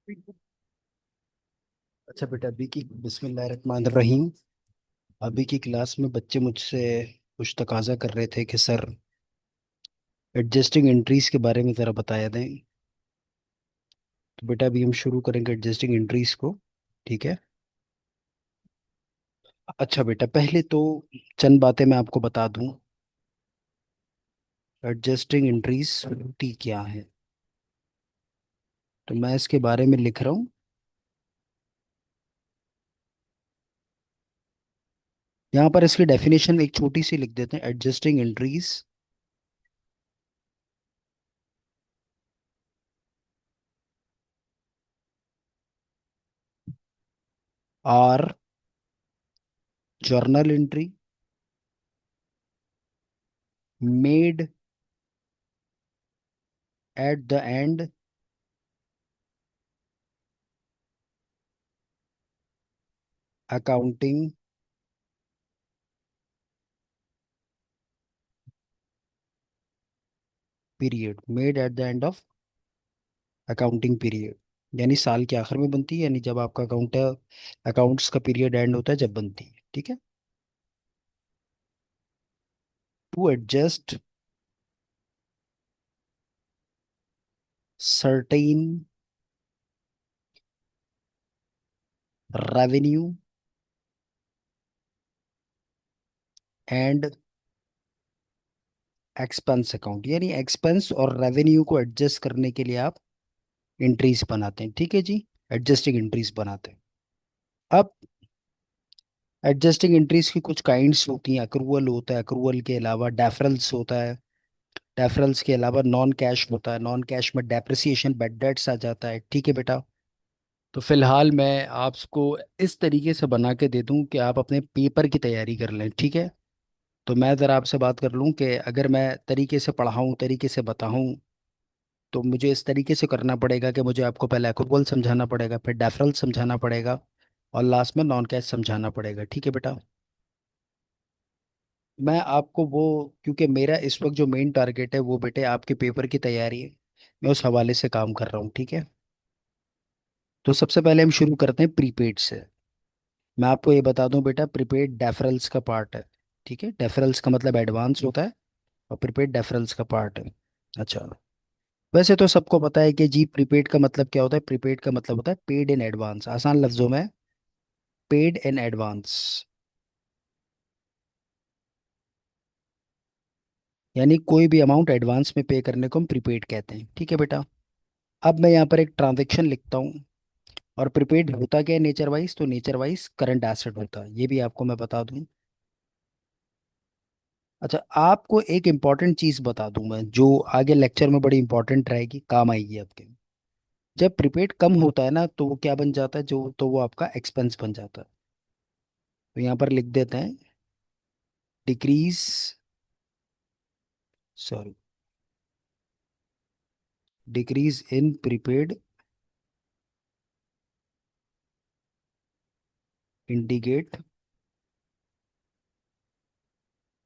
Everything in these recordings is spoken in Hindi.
अच्छा बेटा, अभी की बिस्मिल्लाहिर्रहमानिर्रहीम। अभी की क्लास में बच्चे मुझसे कुछ तकाजा कर रहे थे कि सर एडजस्टिंग एंट्रीज के बारे में ज़रा बताया दें। तो बेटा अभी हम शुरू करेंगे एडजस्टिंग एंट्रीज को। ठीक है। अच्छा बेटा, पहले तो चंद बातें मैं आपको बता दूं। एडजस्टिंग एंट्रीज टी क्या है, तो मैं इसके बारे में लिख रहा हूँ। यहाँ पर इसकी डेफिनेशन एक छोटी सी लिख देते हैं। Adjusting entries are journal entry made at the end accounting period. Made at the end of accounting period यानी साल के आखिर में बनती है, यानी जब आपका अकाउंट्स का पीरियड एंड होता है जब बनती है। ठीक है। To adjust certain revenue and expense account, यानी एक्सपेंस और रेवेन्यू को एडजस्ट करने के लिए आप एंट्रीज बनाते हैं। ठीक है जी। एडजस्टिंग एंट्रीज बनाते हैं। अब एडजस्टिंग एंट्रीज की कुछ काइंड्स होती हैं। अक्रूवल होता है, अक्रूवल के अलावा डेफरल्स होता है, डेफरल्स के अलावा नॉन कैश होता है, नॉन कैश में डेप्रिसिएशन बैड डेट्स आ जाता है। ठीक है बेटा। तो फिलहाल मैं आपको इस तरीके से बना के दे दूं कि आप अपने पेपर की तैयारी कर लें। ठीक है। तो मैं ज़रा आपसे बात कर लूं कि अगर मैं तरीके से पढ़ाऊं, तरीके से बताऊं, तो मुझे इस तरीके से करना पड़ेगा कि मुझे आपको पहले अक्रूवल समझाना पड़ेगा, फिर डेफरल समझाना पड़ेगा, और लास्ट में नॉन कैश समझाना पड़ेगा। ठीक है बेटा। मैं आपको वो, क्योंकि मेरा इस वक्त जो मेन टारगेट है वो बेटे आपके पेपर की तैयारी है, मैं उस हवाले से काम कर रहा हूँ। ठीक है। तो सबसे पहले हम शुरू करते हैं प्रीपेड से। मैं आपको ये बता दूं बेटा, प्रीपेड डेफरल्स का पार्ट है। ठीक है। डेफरल्स का मतलब एडवांस होता है, और प्रीपेड डेफरल्स का पार्ट है। अच्छा, वैसे तो सबको पता है कि जी प्रीपेड का मतलब क्या होता है। प्रीपेड का मतलब होता है पेड इन एडवांस, आसान लफ्जों में पेड इन एडवांस, यानी कोई भी अमाउंट एडवांस में पे करने को हम प्रीपेड कहते हैं। ठीक है बेटा। अब मैं यहाँ पर एक ट्रांजेक्शन लिखता हूँ। और प्रीपेड होता क्या है नेचर वाइज, तो नेचर वाइज करंट एसेट होता है, ये भी आपको मैं बता दूं। अच्छा, आपको एक इम्पॉर्टेंट चीज बता दूं मैं, जो आगे लेक्चर में बड़ी इंपॉर्टेंट रहेगी, काम आएगी आपके। जब प्रीपेड कम होता है ना, तो वो क्या बन जाता है, जो तो वो आपका एक्सपेंस बन जाता है। तो यहाँ पर लिख देते हैं decrease, sorry, decrease in prepaid indicate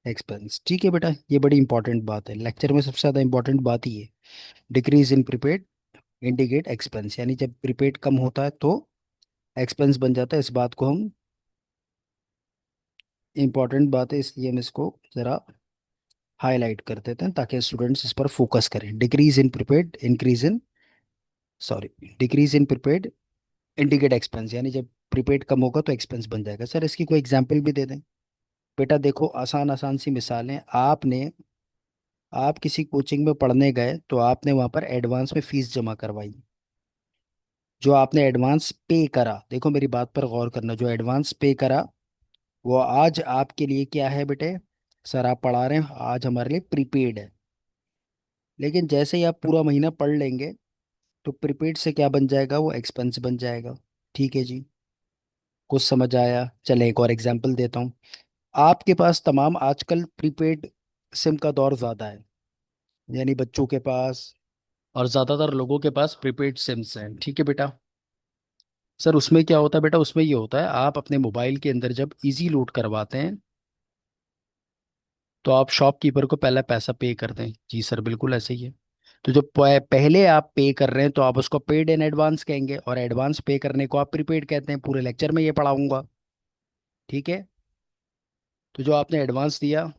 expense. ठीक है बेटा, ये बड़ी इंपॉर्टेंट बात है, लेक्चर में सबसे ज्यादा इंपॉर्टेंट बात ही है। Decrease in prepaid indicate expense, यानी जब प्रीपेड कम होता है तो एक्सपेंस बन जाता है। इस बात को हम, इंपॉर्टेंट बात है इसलिए हम इसको जरा हाईलाइट कर देते हैं ताकि स्टूडेंट्स इस पर फोकस करें। Decrease in prepaid increase in, sorry, decrease in prepaid indicate expense, यानी जब प्रीपेड कम होगा तो एक्सपेंस बन जाएगा। सर इसकी कोई एग्जांपल भी दे दें। बेटा देखो, आसान आसान सी मिसालें। आप किसी कोचिंग में पढ़ने गए तो आपने वहां पर एडवांस में फीस जमा करवाई। जो आपने एडवांस पे करा, देखो मेरी बात पर गौर करना, जो एडवांस पे करा वो आज आपके लिए क्या है बेटे। सर आप पढ़ा रहे हैं, आज हमारे लिए प्रीपेड है। लेकिन जैसे ही आप पूरा महीना पढ़ लेंगे तो प्रीपेड से क्या बन जाएगा, वो एक्सपेंस बन जाएगा। ठीक है जी। कुछ समझ आया। चले एक और एग्जांपल देता हूँ। आपके पास तमाम आजकल प्रीपेड सिम का दौर ज़्यादा है, यानी बच्चों के पास और ज़्यादातर लोगों के पास प्रीपेड सिम्स हैं। ठीक है बेटा। सर उसमें क्या होता है बेटा, उसमें ये होता है, आप अपने मोबाइल के अंदर जब इजी लोड करवाते हैं तो आप शॉपकीपर को पहले पैसा पे कर दें। जी सर बिल्कुल ऐसे ही है। तो जो पहले आप पे कर रहे हैं तो आप उसको पेड इन एडवांस कहेंगे, और एडवांस पे करने को आप प्रीपेड कहते हैं। पूरे लेक्चर में ये पढ़ाऊंगा, ठीक है। तो जो आपने एडवांस दिया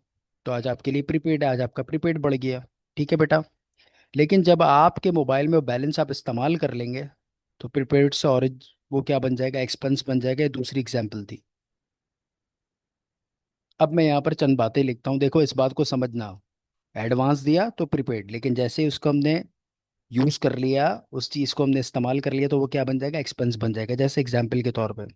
तो आज आपके लिए प्रीपेड है, आज आपका प्रीपेड बढ़ गया, ठीक है बेटा। लेकिन जब आपके मोबाइल में बैलेंस आप इस्तेमाल कर लेंगे तो प्रीपेड से और वो क्या बन जाएगा, एक्सपेंस बन जाएगा। ये दूसरी एग्जाम्पल थी। अब मैं यहाँ पर चंद बातें लिखता हूँ, देखो इस बात को समझना। एडवांस दिया तो प्रीपेड, लेकिन जैसे ही उसको हमने यूज कर लिया, उस चीज को हमने इस्तेमाल कर लिया, तो वो क्या बन जाएगा, एक्सपेंस बन जाएगा। जैसे एग्जाम्पल के तौर पे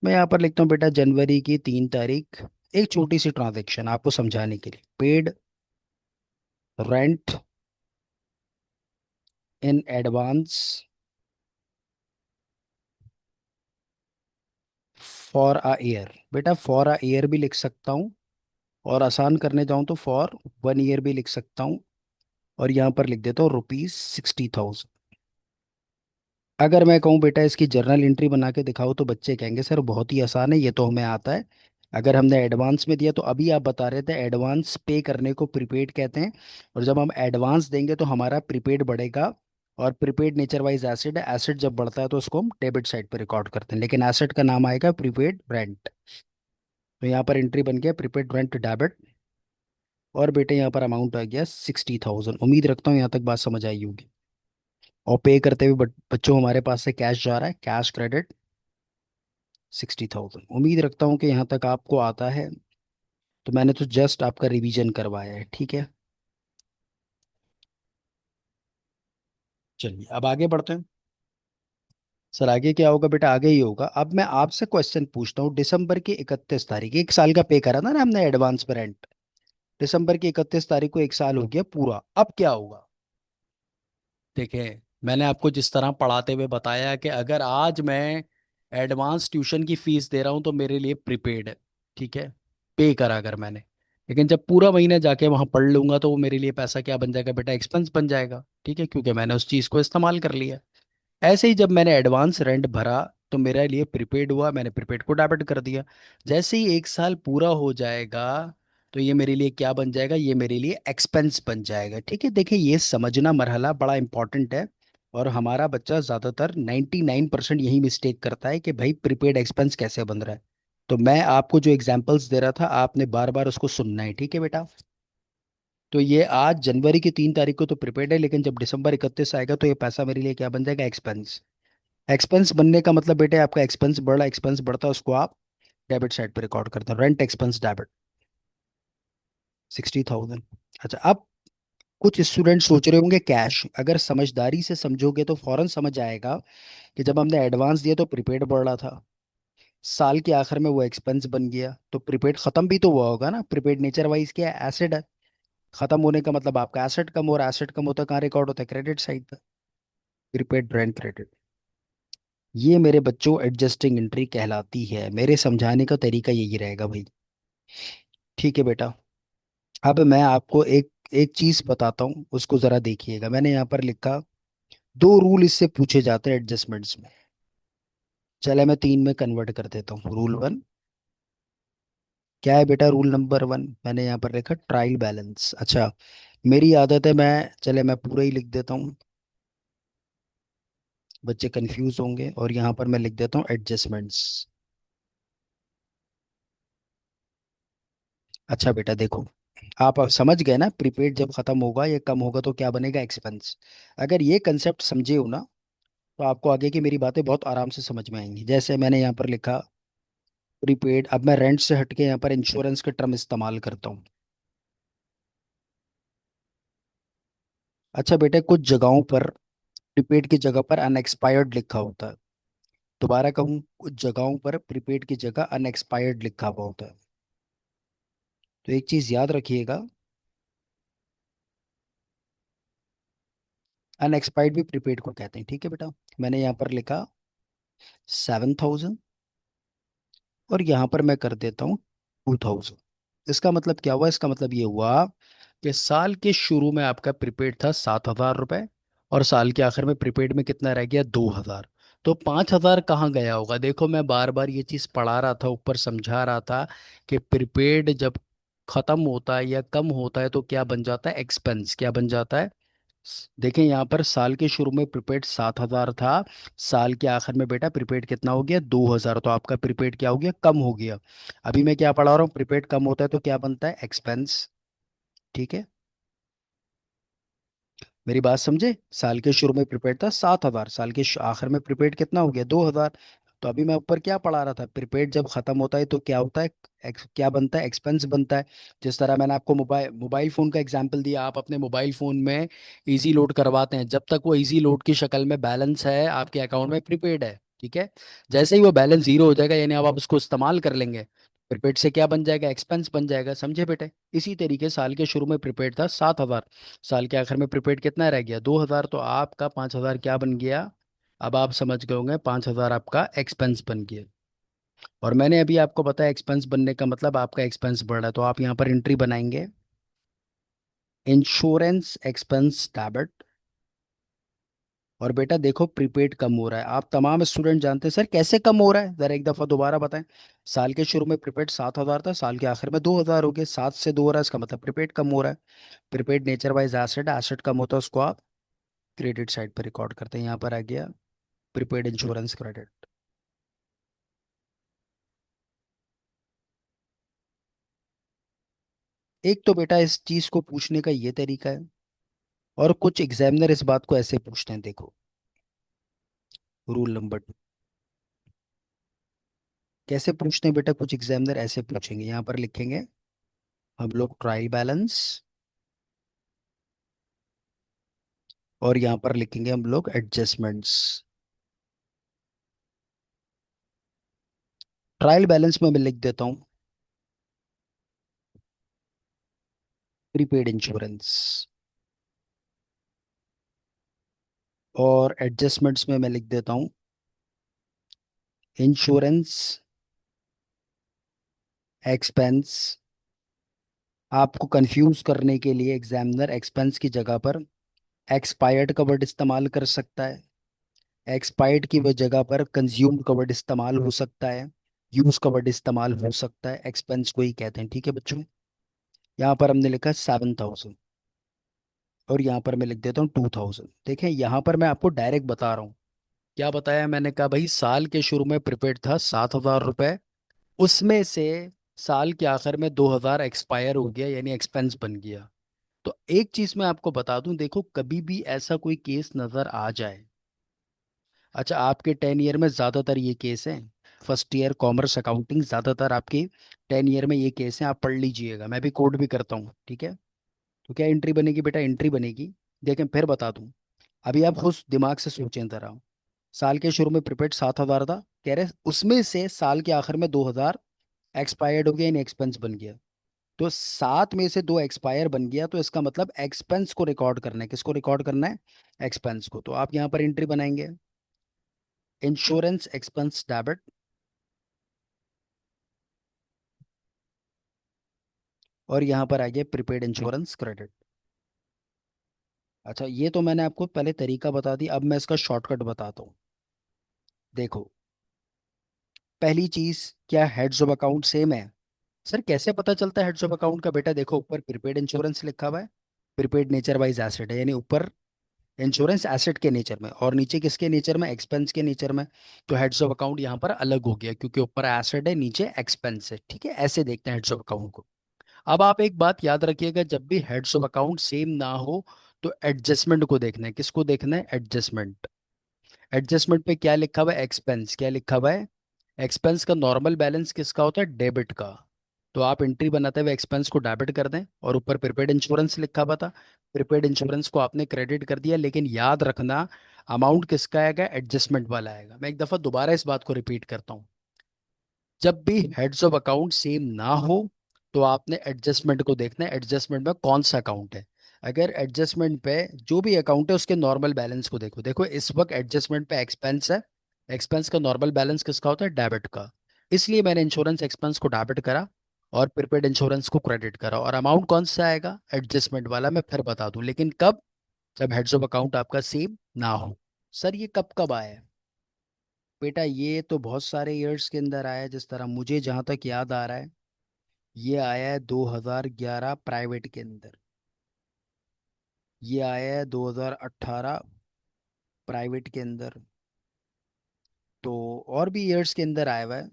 मैं यहाँ पर लिखता हूँ बेटा, जनवरी की 3 तारीख, एक छोटी सी ट्रांजैक्शन आपको समझाने के लिए, paid rent in advance for a year. बेटा फॉर अ ईयर भी लिख सकता हूँ, और आसान करने जाऊँ तो फॉर 1 ईयर भी लिख सकता हूँ। और यहाँ पर लिख देता हूँ ₹60,000। अगर मैं कहूँ बेटा इसकी जर्नल एंट्री बना के दिखाओ, तो बच्चे कहेंगे सर बहुत ही आसान है, ये तो हमें आता है। अगर हमने एडवांस में दिया, तो अभी आप बता रहे थे एडवांस पे करने को प्रीपेड कहते हैं, और जब हम एडवांस देंगे तो हमारा प्रीपेड बढ़ेगा। और प्रीपेड नेचर वाइज एसिड है, एसिड जब बढ़ता है तो उसको हम डेबिट साइड पे रिकॉर्ड करते हैं, लेकिन एसिड का नाम आएगा प्रीपेड रेंट। तो यहाँ पर एंट्री बन गया प्रीपेड रेंट डेबिट। और बेटे यहाँ पर अमाउंट आ गया 60,000। उम्मीद रखता हूँ यहाँ तक बात समझ आई होगी। और पे करते हुए बच्चों हमारे पास से कैश जा रहा है, कैश क्रेडिट 60,000। उम्मीद रखता हूँ कि यहाँ तक आपको आता है। तो मैंने तो जस्ट आपका रिवीजन करवाया है, ठीक है। चलिए अब आगे बढ़ते हैं। सर आगे क्या होगा बेटा, आगे ही होगा। अब मैं आपसे क्वेश्चन पूछता हूँ, दिसंबर की 31 तारीख, 1 साल का पे करा था ना हमने एडवांस पे रेंट। दिसंबर की 31 तारीख को 1 साल हो गया पूरा, अब क्या होगा। देखें, मैंने आपको जिस तरह पढ़ाते हुए बताया कि अगर आज मैं एडवांस ट्यूशन की फीस दे रहा हूं तो मेरे लिए प्रीपेड है, ठीक है, पे करा अगर मैंने। लेकिन जब पूरा महीना जाके वहां पढ़ लूंगा तो वो मेरे लिए पैसा क्या बन जाएगा बेटा, एक्सपेंस बन जाएगा, ठीक है, क्योंकि मैंने उस चीज को इस्तेमाल कर लिया। ऐसे ही जब मैंने एडवांस रेंट भरा तो मेरे लिए प्रीपेड हुआ, मैंने प्रीपेड को डेबिट कर दिया। जैसे ही 1 साल पूरा हो जाएगा तो ये मेरे लिए क्या बन जाएगा, ये मेरे लिए एक्सपेंस बन जाएगा, ठीक है। देखिए ये समझना मरहला बड़ा इंपॉर्टेंट है। और हमारा बच्चा ज़्यादातर 99% यही मिस्टेक करता है कि भाई प्रीपेड एक्सपेंस कैसे बन रहा है। तो मैं आपको जो एग्जांपल्स दे रहा था आपने बार बार उसको सुनना है, ठीक है बेटा। तो ये आज जनवरी की 3 तारीख को तो प्रीपेड है, लेकिन जब दिसंबर 31 आएगा तो ये पैसा मेरे लिए क्या बन जाएगा, एक्सपेंस। एक्सपेंस बनने का मतलब बेटे आपका एक्सपेंस बढ़ा, एक्सपेंस बढ़ता है उसको आप डेबिट साइड पे रिकॉर्ड करते हैं, रेंट एक्सपेंस डेबिट 60,000। अच्छा, अब कुछ स्टूडेंट सोच रहे होंगे कैश, अगर समझदारी से समझोगे तो फौरन समझ आएगा कि जब हमने एडवांस दिया तो प्रीपेड बढ़ रहा था, साल के आखिर में वो एक्सपेंस बन गया, तो प्रीपेड खत्म भी तो हुआ होगा ना। प्रीपेड नेचर वाइज क्या है, एसिड है। खत्म होने का मतलब आपका एसेट कम हो रहा है, एसेट कम होता है कहाँ रिकॉर्ड होता है, क्रेडिट साइड पर, प्रीपेड रेंट क्रेडिट। ये मेरे बच्चों एडजस्टिंग एंट्री कहलाती है, मेरे समझाने का तरीका यही रहेगा भाई, ठीक है बेटा। अब मैं आपको एक एक चीज बताता हूँ, उसको जरा देखिएगा। मैंने यहाँ पर लिखा, 2 रूल इससे पूछे जाते हैं एडजस्टमेंट्स में। चले मैं 3 में कन्वर्ट कर देता हूँ। रूल 1 क्या है बेटा, रूल नंबर 1 मैंने यहाँ पर लिखा ट्रायल बैलेंस। अच्छा, मेरी आदत है, मैं चले मैं पूरा ही लिख देता हूँ, बच्चे कंफ्यूज होंगे। और यहाँ पर मैं लिख देता हूँ एडजस्टमेंट्स। अच्छा बेटा देखो, आप अब समझ गए ना, प्रीपेड जब खत्म होगा या कम होगा तो क्या बनेगा, एक्सपेंस। अगर ये कंसेप्ट समझे हो ना, तो आपको आगे की मेरी बातें बहुत आराम से समझ में आएंगी। जैसे मैंने यहाँ पर लिखा प्रीपेड, अब मैं रेंट से हटके यहाँ पर इंश्योरेंस के टर्म इस्तेमाल करता हूँ। अच्छा बेटे, कुछ जगहों पर प्रीपेड की जगह पर अनएक्सपायर्ड लिखा होता है। दोबारा कहूँ, कुछ जगहों पर प्रीपेड की जगह अनएक्सपायर्ड लिखा हुआ होता है। तो एक चीज याद रखिएगा, अनएक्सपायर्ड भी प्रीपेड को कहते हैं, ठीक है बेटा। मैंने यहाँ पर लिखा 7,000, और यहाँ पर मैं कर देता हूँ 2,000। इसका मतलब क्या हुआ, इसका मतलब ये हुआ कि साल के शुरू में आपका प्रीपेड था 7,000 रुपये, और साल के आखिर में प्रीपेड में कितना रह गया, 2,000। तो 5,000 कहाँ गया होगा। देखो मैं बार बार ये चीज़ पढ़ा रहा था, ऊपर समझा रहा था कि प्रीपेड जब खत्म होता है या कम होता है तो क्या बन जाता है, एक्सपेंस। क्या बन जाता है, देखें यहाँ पर साल के शुरू में प्रीपेड 7,000 था, साल के आखिर में बेटा प्रीपेड कितना हो गया, 2,000। तो आपका प्रीपेड क्या हो गया, कम हो गया। अभी मैं क्या पढ़ा रहा हूँ, प्रीपेड कम होता है तो क्या बनता है, एक्सपेंस। ठीक है, मेरी बात समझे। साल के शुरू में प्रीपेड था 7,000, साल के आखिर में प्रीपेड कितना हो गया, 2,000। तो अभी मैं ऊपर क्या पढ़ा रहा था, प्रीपेड जब खत्म होता है तो क्या होता है, क्या बनता है, एक्सपेंस बनता है। जिस तरह मैंने आपको मोबाइल मोबाइल फोन का एग्जांपल दिया, आप अपने मोबाइल फोन में इजी लोड करवाते हैं, जब तक वो इजी लोड की शक्ल में बैलेंस है आपके अकाउंट में, प्रीपेड है। ठीक है, जैसे ही वो बैलेंस जीरो हो जाएगा, यानी अब आप उसको इस्तेमाल कर लेंगे, प्रीपेड से क्या बन जाएगा, एक्सपेंस बन जाएगा। समझे बेटे। इसी तरीके साल के शुरू में प्रीपेड था 7,000, साल के आखिर में प्रीपेड कितना रह गया, 2,000। तो आपका 5,000 क्या बन गया, अब आप समझ गए होंगे, 5,000 आपका एक्सपेंस बन गया। और मैंने अभी आपको बताया एक्सपेंस बनने का मतलब आपका एक्सपेंस बढ़ रहा है, तो आप यहाँ पर एंट्री बनाएंगे, इंश्योरेंस एक्सपेंस डेबिट। और बेटा देखो प्रीपेड कम हो रहा है, आप तमाम स्टूडेंट जानते हैं सर कैसे कम हो रहा है, जरा एक दफा दोबारा बताएं। साल के शुरू में प्रीपेड 7,000 था, साल के आखिर में 2,000 हो गए, 7 से 2 हो रहा है, इसका मतलब प्रीपेड कम हो रहा है। Prepaid nature wise asset, asset कम होता है उसको आप क्रेडिट साइड पर रिकॉर्ड करते हैं। यहाँ पर आ गया प्रीपेड इंश्योरेंस क्रेडिट। एक तो बेटा इस चीज को पूछने का ये तरीका है, और कुछ एग्जामिनर इस बात को ऐसे पूछते हैं, देखो रूल नंबर 2। कैसे पूछते हैं बेटा, कुछ एग्जामिनर ऐसे पूछेंगे, यहाँ पर लिखेंगे हम लोग ट्रायल बैलेंस, और यहाँ पर लिखेंगे हम लोग एडजस्टमेंट्स। ट्रायल बैलेंस में मैं लिख देता हूँ प्रीपेड इंश्योरेंस, और एडजस्टमेंट्स में मैं लिख देता हूँ इंश्योरेंस एक्सपेंस। आपको कंफ्यूज करने के लिए एग्जामिनर एक्सपेंस की जगह पर एक्सपायर्ड का वर्ड इस्तेमाल कर सकता है, एक्सपायर्ड की वह जगह पर कंज्यूम्ड का वर्ड इस्तेमाल हो सकता है, यूज का वर्ड इस्तेमाल हो सकता है, एक्सपेंस को ही कहते हैं। ठीक है बच्चों, यहाँ पर हमने लिखा 7,000, और यहाँ पर मैं लिख देता हूँ 2,000। देखें यहाँ पर मैं आपको डायरेक्ट बता रहा हूँ, क्या बताया मैंने, कहा भाई साल के शुरू में प्रीपेड था 7,000 रुपये, उसमें से साल के आखिर में 2,000 एक्सपायर हो गया, यानी एक्सपेंस बन गया। तो एक चीज मैं आपको बता दूं, देखो कभी भी ऐसा कोई केस नजर आ जाए, अच्छा आपके 10 ईयर में ज्यादातर ये केस है, फर्स्ट ईयर कॉमर्स अकाउंटिंग, ज्यादातर आपके 10 ईयर में ये केस है, आप पढ़ लीजिएगा, मैं भी कोड भी करता हूँ। ठीक है, तो क्या एंट्री बनेगी बेटा, एंट्री बनेगी, देखें फिर बता दूं, अभी आप खुद दिमाग से सोचें जरा। साल के शुरू में प्रीपेड 7,000 था, कह रहे उसमें से साल के आखिर में 2,000 एक्सपायर्ड हो गया, इन एक्सपेंस बन गया। तो 7 में से 2 एक्सपायर बन गया, तो इसका मतलब एक्सपेंस को रिकॉर्ड करना है, किसको रिकॉर्ड करना है, एक्सपेंस को। तो आप यहाँ पर एंट्री बनाएंगे इंश्योरेंस एक्सपेंस डेबिट, और यहाँ पर आ गया प्रीपेड इंश्योरेंस क्रेडिट। अच्छा ये तो मैंने आपको पहले तरीका बता दी, अब मैं इसका शॉर्टकट बताता हूँ। देखो पहली चीज, क्या हेड्स ऑफ अकाउंट सेम है, सर कैसे पता चलता है हेड्स ऑफ अकाउंट का, बेटा देखो ऊपर प्रीपेड इंश्योरेंस लिखा हुआ है, प्रीपेड नेचर वाइज एसेट है, यानी ऊपर इंश्योरेंस एसेट के नेचर में, और नीचे किसके नेचर में, एक्सपेंस के नेचर में। तो हेड्स ऑफ अकाउंट यहाँ पर अलग हो गया, क्योंकि ऊपर एसेट है नीचे एक्सपेंस है। ठीक है, ऐसे देखते हैं हेड्स ऑफ अकाउंट को। अब आप एक बात याद रखिएगा, जब भी हेड्स ऑफ अकाउंट सेम ना हो तो एडजस्टमेंट को देखना है, किसको देखना है, एडजस्टमेंट। एडजस्टमेंट पे क्या लिखा हुआ है, एक्सपेंस, क्या लिखा हुआ है, एक्सपेंस का नॉर्मल बैलेंस किसका होता है, डेबिट का। तो आप एंट्री बनाते हुए एक्सपेंस को डेबिट कर दें, और ऊपर प्रीपेड इंश्योरेंस लिखा हुआ था, प्रीपेड इंश्योरेंस को आपने क्रेडिट कर दिया, लेकिन याद रखना अमाउंट किसका आएगा, एडजस्टमेंट वाला आएगा। मैं एक दफा दोबारा इस बात को रिपीट करता हूँ, जब भी हेड्स ऑफ अकाउंट सेम ना हो तो आपने एडजस्टमेंट को देखना है, एडजस्टमेंट में कौन सा अकाउंट है। अगर एडजस्टमेंट पे जो भी अकाउंट है उसके नॉर्मल बैलेंस को देखो, देखो इस वक्त एडजस्टमेंट पे एक्सपेंस है, एक्सपेंस का नॉर्मल बैलेंस किसका होता है, डेबिट का। इसलिए मैंने इंश्योरेंस एक्सपेंस को डेबिट करा और प्रीपेड इंश्योरेंस को क्रेडिट करा, और अमाउंट कौन सा आएगा, एडजस्टमेंट वाला, मैं फिर बता दूं, लेकिन कब, जब हेड्स ऑफ अकाउंट आपका सेम ना हो। सर ये कब कब आया है, बेटा ये तो बहुत सारे ईयर्स के अंदर आया है, जिस तरह मुझे जहां तक याद आ रहा है, ये आया है 2011 प्राइवेट के अंदर। ये आया है 2018 प्राइवेट के अंदर। तो और भी ईयर्स के अंदर आया हुआ है,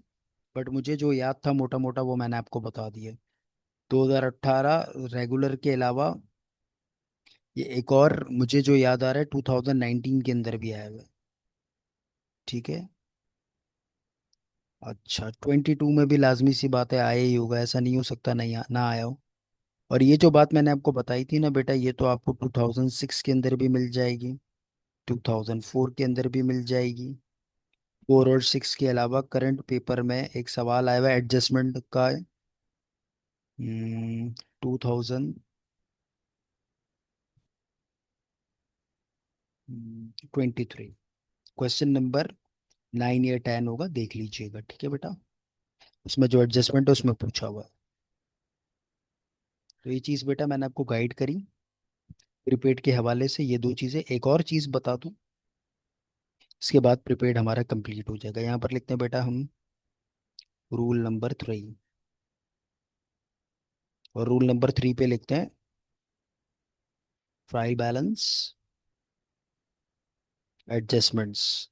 बट मुझे जो याद था मोटा मोटा वो मैंने आपको बता दिया। 2018 रेगुलर के अलावा ये एक और मुझे जो याद आ रहा है 2019 के अंदर भी आया हुआ है। ठीक है। अच्छा 22 में भी लाजमी सी बात है आया ही होगा, ऐसा नहीं हो सकता नहीं ना आया हो। और ये जो बात मैंने आपको बताई थी ना बेटा, ये तो आपको 2006 के अंदर भी मिल जाएगी, 2004 के अंदर भी मिल जाएगी। 4 और 6 के अलावा करंट पेपर में एक सवाल आया हुआ है एडजस्टमेंट का। 2023 क्वेश्चन नंबर 9 या 10 होगा, देख लीजिएगा ठीक है बेटा। उसमें जो एडजस्टमेंट है उसमें पूछा हुआ है। तो ये चीज़ बेटा मैंने आपको गाइड करी प्रीपेड के हवाले से, ये दो चीज़ें। एक और चीज़ बता दूं, इसके बाद प्रीपेड हमारा कंप्लीट हो जाएगा। यहाँ पर लिखते हैं बेटा हम रूल नंबर 3। और रूल नंबर 3 पे लिखते हैं ट्रायल बैलेंस एडजस्टमेंट्स।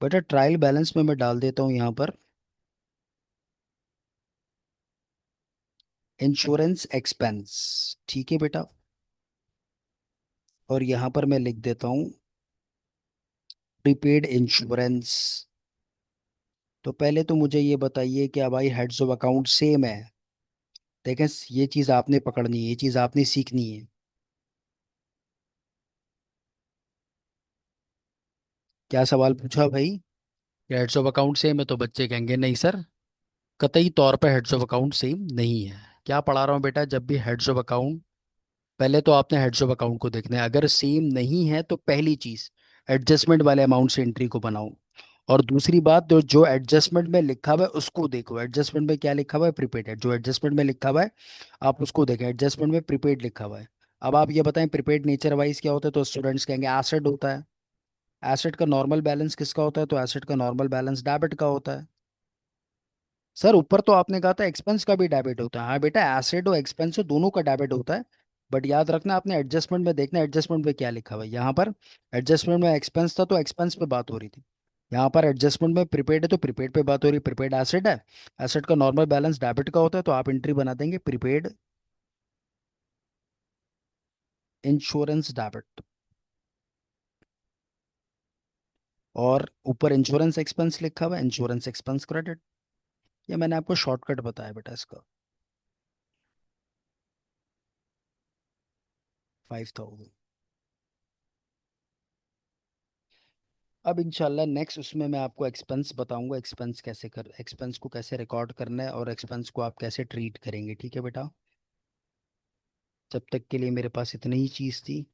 बेटा ट्रायल बैलेंस में मैं डाल देता हूँ यहाँ पर इंश्योरेंस एक्सपेंस। ठीक है बेटा। और यहाँ पर मैं लिख देता हूँ प्रीपेड इंश्योरेंस। तो पहले तो मुझे ये बताइए कि भाई हेड्स ऑफ अकाउंट सेम है? देखें, ये चीज़ आपने पकड़नी है, ये चीज़ आपने सीखनी है। क्या सवाल पूछा भाई? हेड्स ऑफ अकाउंट सेम है? तो बच्चे कहेंगे नहीं सर, कतई तौर पे हेड्स ऑफ अकाउंट सेम नहीं है। क्या पढ़ा रहा हूँ बेटा, जब भी हेड्स ऑफ अकाउंट, पहले तो आपने हेड्स ऑफ अकाउंट को देखना है, अगर सेम नहीं है तो पहली चीज एडजस्टमेंट वाले अमाउंट से एंट्री को बनाओ। और दूसरी बात, जो जो एडजस्टमेंट में लिखा हुआ है उसको देखो, एडजस्टमेंट में क्या लिखा हुआ है, प्रीपेड है। जो एडजस्टमेंट में लिखा हुआ है आप उसको देखें, एडजस्टमेंट में प्रीपेड लिखा हुआ है। अब आप ये बताएं प्रीपेड नेचर वाइज क्या होता है, तो स्टूडेंट्स कहेंगे एसेट होता है। एसेट का नॉर्मल बैलेंस किसका होता है, तो एसेट का नॉर्मल बैलेंस डेबिट का होता है। सर ऊपर तो आपने कहा था एक्सपेंस का भी डेबिट होता है। हाँ बेटा, एसेट और एक्सपेंस दोनों का डेबिट होता है। बट याद रखना आपने एडजस्टमेंट में देखना एडजस्टमेंट में क्या लिखा हुआ है। यहाँ पर एडजस्टमेंट में एक्सपेंस था तो एक्सपेंस पे बात हो रही थी। यहाँ पर एडजस्टमेंट में प्रीपेड है तो प्रीपेड पे बात हो रही है। प्रीपेड एसेट है, एसेट का नॉर्मल बैलेंस डेबिट का होता है, तो आप एंट्री बना देंगे प्रीपेड इंश्योरेंस डेबिट। और ऊपर इंश्योरेंस एक्सपेंस लिखा हुआ है, इंश्योरेंस एक्सपेंस क्रेडिट। ये मैंने आपको शॉर्टकट बताया बेटा इसका। 5000। अब इंशाल्लाह नेक्स्ट उसमें मैं आपको एक्सपेंस बताऊंगा, एक्सपेंस को कैसे रिकॉर्ड करना है और एक्सपेंस को आप कैसे ट्रीट करेंगे। ठीक है बेटा, जब तक के लिए मेरे पास इतनी ही चीज़ थी।